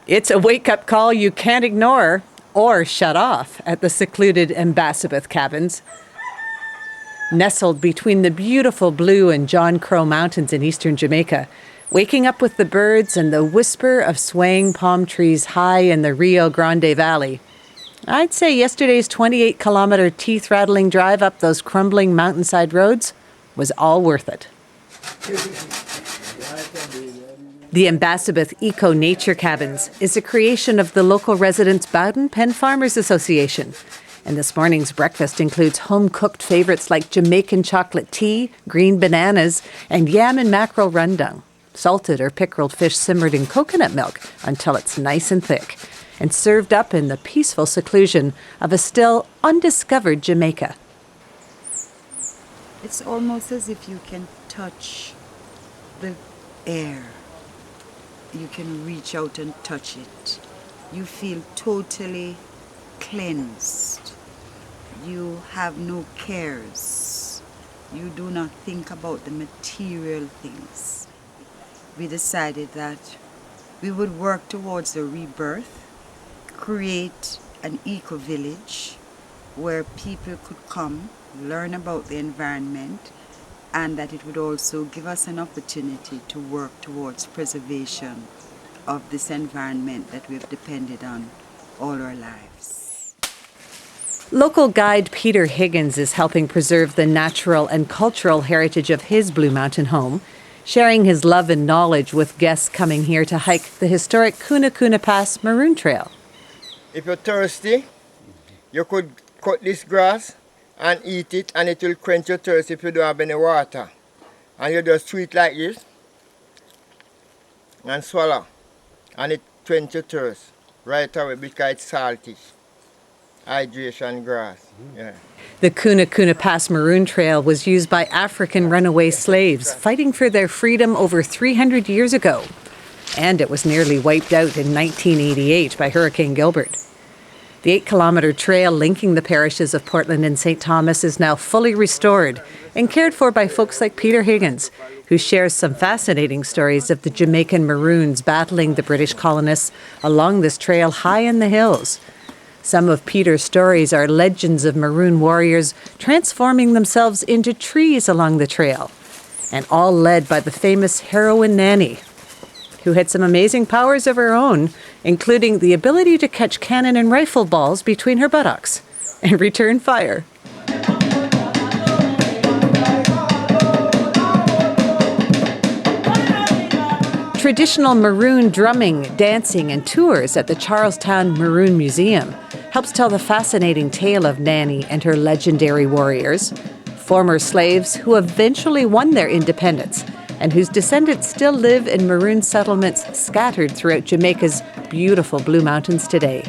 It's a wake-up call you can't ignore or shut off at the secluded Ambassador cabins. Nestled between the beautiful Blue and John Crow Mountains in eastern Jamaica, waking up with the birds and the whisper of swaying palm trees high in the Rio Grande Valley. I'd say yesterday's 28-kilometer teeth-rattling drive up those crumbling mountainside roads was all worth it. The Ambassador Eco Nature Cabins is a creation of the local residents' Bowden Pen Farmers Association. And this morning's breakfast includes home-cooked favorites like Jamaican chocolate tea, green bananas, and yam and mackerel rundown. Salted or pickled fish simmered in coconut milk until it's nice and thick, and served up in the peaceful seclusion of a still undiscovered Jamaica. It's almost as if you can touch the air. You can reach out and touch it. You feel totally cleansed. You have no cares. You do not think about the material things. We decided that we would work towards a rebirth, create an eco-village where people could come, learn about the environment, and that it would also give us an opportunity to work towards preservation of this environment that we've depended on all our lives. Local guide Peter Higgins is helping preserve the natural and cultural heritage of his Blue Mountain home, sharing his love and knowledge with guests coming here to hike the historic Kuna Kuna Pass Maroon Trail. If you're thirsty, you could cut this grass and eat it, and it will quench your thirst if you don't have any water. And you just chew it like this and swallow, and it quench your thirst right away because it's salty. Hydration grass. Yeah. The Kuna Kuna Pass Maroon Trail was used by African runaway slaves fighting for their freedom over 300 years ago. And it was nearly wiped out in 1988 by Hurricane Gilbert. The 8-kilometer trail linking the parishes of Portland and St. Thomas is now fully restored and cared for by folks like Peter Higgins, who shares some fascinating stories of the Jamaican Maroons battling the British colonists along this trail high in the hills. Some of Peter's stories are legends of Maroon warriors transforming themselves into trees along the trail, and all led by the famous heroine Nanny, who had some amazing powers of her own, including the ability to catch cannon and rifle balls between her buttocks and return fire. Traditional Maroon drumming, dancing, and tours at the Charlestown Maroon Museum helps tell the fascinating tale of Nanny and her legendary warriors, former slaves who eventually won their independence and whose descendants still live in Maroon settlements scattered throughout Jamaica's beautiful Blue Mountains today.